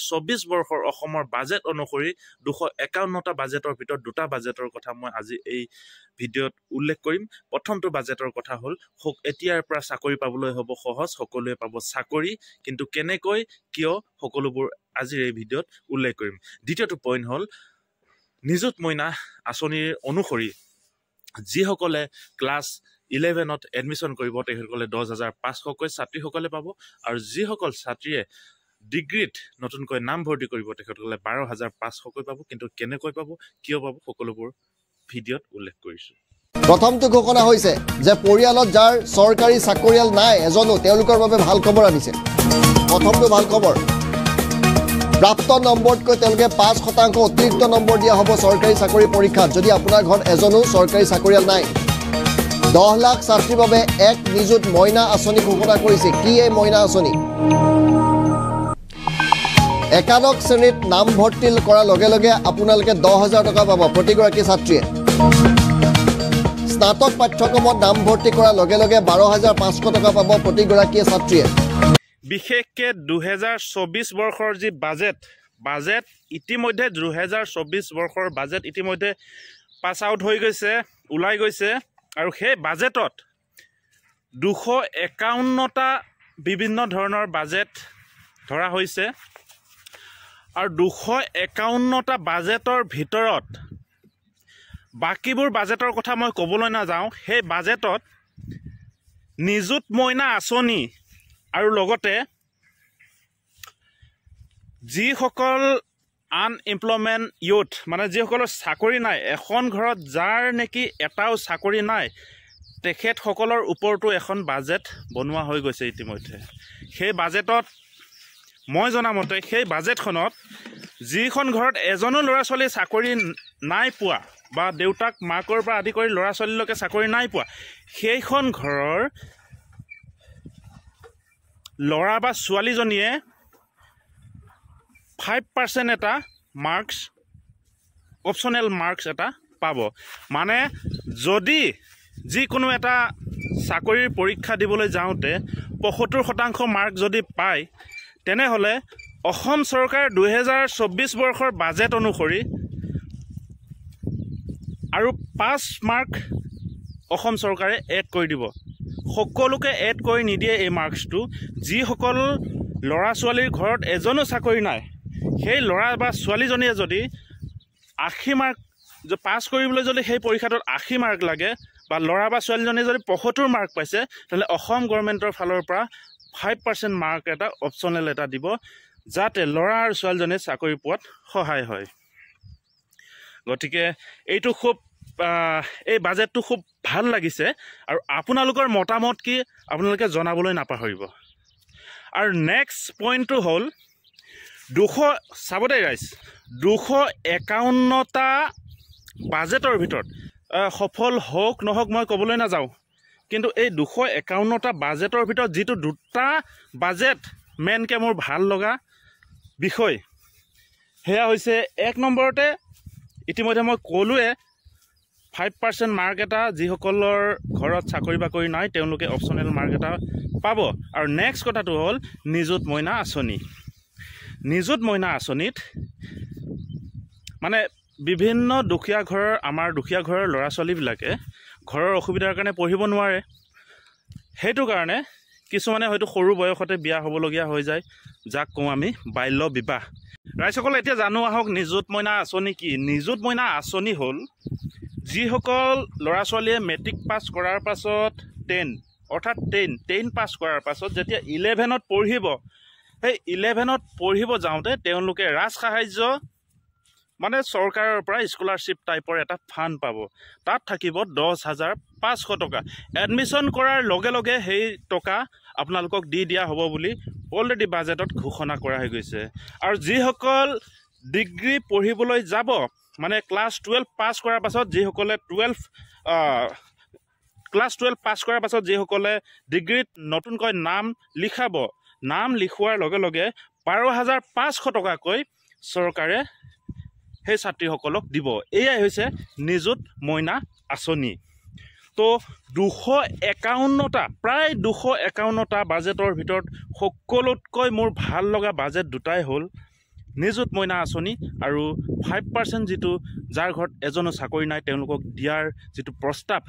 2024 বৰ্ষৰ অসমৰ বাজেট অনুসৰি 251টা বাজেটৰ ভিতৰত দুটা বাজেটৰ কথা মই আজি এই ভিডিঅ'ত উল্লেখ কৰিম। প্ৰথমটো বাজেটৰ কথা হ'ল এতিয়াৰ পৰা চাকৰি পাবলৈ হ'ব সহজ, সকলোৱে পাব চাকৰি, কিন্তু কেনেকৈ কিয় সকলোবোৰ আজিৰ এই ভিডিঅ'ত উল্লেখ কৰিম। দ্বিতীয়টো পইণ্ট হ'ল নিযুত মইনা আঁচনিৰ অনুসৰি যিসকলে ক্লাছ 11ত এডমিশ্যন কৰিব তেখেতসকলে 10,500কৈ ছাত্ৰীসকলে পাব, আৰু যিসকল ছাত্ৰীয়ে ডিগ্ৰীত নতুনকৈ নামভৰ্তি কৰিব তেখেতসকলে 12,500কৈ পাব। কিন্তু কেনেকৈ পাব, কিয় পাব, সকলোবোৰ ভিডিঅ'ত উল্লেখ কৰিছোঁ। প্ৰথমটো ঘোষণা হৈছে যে পৰিয়ালত যাৰ চৰকাৰী চাকৰিয়াল নাই এজনো, তেওঁলোকৰ বাবে ভাল খবৰ আনিছে। প্ৰথমটো ভাল খবৰ, প্ৰাপ্ত নম্বৰতকৈ তেওঁলোকে 5% অতিৰিক্ত নম্বৰ দিয়া হ'ব চৰকাৰী চাকৰি পৰীক্ষাত যদি আপোনাৰ ঘৰত এজনো চৰকাৰী চাকৰিয়াল নাই। 10 লাখ ছাত্ৰীৰ বাবে এক নিযুত মইনা আঁচনি ঘোষণা কৰিছে। কি এই মইনা আঁচনি? একাদশ শ্ৰেণীত নামভৰ্তি কৰাৰ লগে লগে আপোনালোকে 10,000 টকা পাব প্ৰতিগৰাকী ছাত্ৰীয়ে। স্নাতক পাঠ্যক্ৰমত নামভৰ্তি কৰাৰ লগে লগে 12,500 টকা পাব প্ৰতিগৰাকীয়ে ছাত্ৰীয়ে। বিশেষকৈ 2024 বৰ্ষৰ যি বাজেট ইতিমধ্যে 2024 বৰ্ষৰ বাজেট ইতিমধ্যে পাছ আউট হৈ গৈছে, ওলাই গৈছে, আৰু সেই বাজেটত 251টা বিভিন্ন ধৰণৰ বাজেট ধৰা হৈছে। আৰু 251টা বাজেটৰ ভিতৰত বাকীবোৰ বাজেটৰ কথা মই ক'বলৈ নাযাওঁ। সেই বাজেটত নিযুত মইনা আঁচনি আৰু লগতে যিসকল আনএমপ্লয়মেণ্ট ইউথ, মানে যিসকলৰ চাকৰি নাই, এখন ঘৰত যাৰ নেকি এটাও চাকৰি নাই, তেখেতসকলৰ ওপৰতো এখন বাজেট বনোৱা হৈ গৈছে ইতিমধ্যে। সেই বাজেটত মই জনামতে সেই বাজেটখনত যিখন ঘৰত এজনো ল'ৰা ছোৱালী চাকৰি নাই পোৱা, বা দেউতাক মাকৰ পৰা আদি কৰি ল'ৰা ছোৱালীলৈকে চাকৰি নাই পোৱা, সেইখন ঘৰৰ ল'ৰা বা ছোৱালীজনীয়ে 5% এটা মাৰ্কছ, অপশ্যনেল মাৰ্কছ এটা পাব। মানে যদি যিকোনো এটা চাকৰিৰ পৰীক্ষা দিবলৈ যাওঁতে 75% মাৰ্ক যদি পায়, তেনেহ'লে অসম চৰকাৰে 2024 বৰ্ষৰ বাজেট অনুসৰি আৰু 5 মাৰ্ক অসম চৰকাৰে এড কৰি দিব। সকলোকে এড কৰি নিদিয়ে এই মাৰ্কছটো। যিসকল ল'ৰা ছোৱালীৰ ঘৰত এজনো চাকৰি নাই, সেই ল'ৰা বা ছোৱালীজনীয়ে যদি 80 মাৰ্ক পাছ কৰিবলৈ যদি সেই পৰীক্ষাটোত 80 মাৰ্ক লাগে, বা ল'ৰা বা ছোৱালীজনীয়ে যদি 75 মাৰ্ক পাইছে, তেতিয়াহ'লে অসম গভৰ্ণমেণ্টৰ ফালৰ পৰা 5% মাৰ্ক এটা অপশ্যনেল এটা দিব, যাতে ল'ৰা আৰু ছোৱালীজনীয়ে চাকৰি পোৱাত সহায় হয়। গতিকে এইটো এই বাজেটটো খুব ভাল লাগিছে, আৰু আপোনালোকৰ মতামত কি আপোনালোকে জনাবলৈ নাপাহৰিব। আৰু নেক্সট পইণ্টটো হ'ল 251টা বাজেটৰ ভিতৰত সফল হওক নহওক মই ক'বলৈ নাযাওঁ, কিন্তু এই 251টা বাজেটৰ ভিতৰত যিটো দুটা বাজেট মেইনকৈ মোৰ ভাল লগা বিষয়, সেয়া হৈছে 1 নম্বৰতে ইতিমধ্যে মই ক'লোৱে 5% মাৰ্ক এটা যিসকলৰ ঘৰত চাকৰি বাকৰি নাই তেওঁলোকে অপশ্যনেল মাৰ্ক এটা পাব। আৰু নেক্সট কথাটো হ'ল নিযুত মইনা আঁচনি। নিযুত মইনা আঁচনিত মানে বিভিন্ন দুখীয়া ঘৰৰ ল'ৰা ছোৱালীবিলাকে ঘৰৰ অসুবিধাৰ কাৰণে পঢ়িব নোৱাৰে। সেইটো কাৰণে কিছুমানে হয়তো সৰু বয়সতে বিয়া হ'বলগীয়া হৈ যায়, যাক কওঁ আমি বাল্য বিবাহ। ৰাইজসকল এতিয়া জানো আহক নিযুত মইনা আঁচনি কি। নিযুত মইনা আঁচনি হ'ল যিসকল ল'ৰা ছোৱালীয়ে মেট্ৰিক পাছ কৰাৰ পাছত 10 পাছ কৰাৰ পাছত যেতিয়া 11ত পঢ়িব, সেই 11ত পঢ়িব যাওঁতে তেওঁলোকে ৰাজ সাহাৰ্য মানে চৰকাৰৰ পৰা স্কলাৰশ্বিপ টাইপৰ এটা ফাণ্ড পাব। তাত থাকিব 10,500 টকা। এডমিশ্যন কৰাৰ লগে লগে সেই টকা আপোনালোকক দি দিয়া হ'ব বুলি অলৰেডি বাজেটত ঘোষণা কৰা হৈ গৈছে। আৰু যিসকল ডিগ্ৰী পঢ়িবলৈ যাব, মানে ক্লাছ 12 পাছ কৰাৰ পাছত যিসকলে ক্লাছ 12 পাছ কৰাৰ পাছত যিসকলে ডিগ্ৰীত নতুনকৈ নাম লিখাব, নাম লিখোৱাৰ লগে লগে 12,500 টকাকৈ চৰকাৰে সেই ছাত্ৰীসকলক দিব। এয়াই হৈছে নিযুত মইনা আঁচনি। তো 251টা প্ৰায় 251টা বাজেটৰ ভিতৰত সকলোতকৈ মোৰ ভাল লগা বাজেট দুটাই হ'ল নিযুত মইনা আঁচনি আৰু 5% যিটো যাৰ ঘৰত এজনো চাকৰি নাই তেওঁলোকক দিয়াৰ যিটো প্ৰস্তাৱ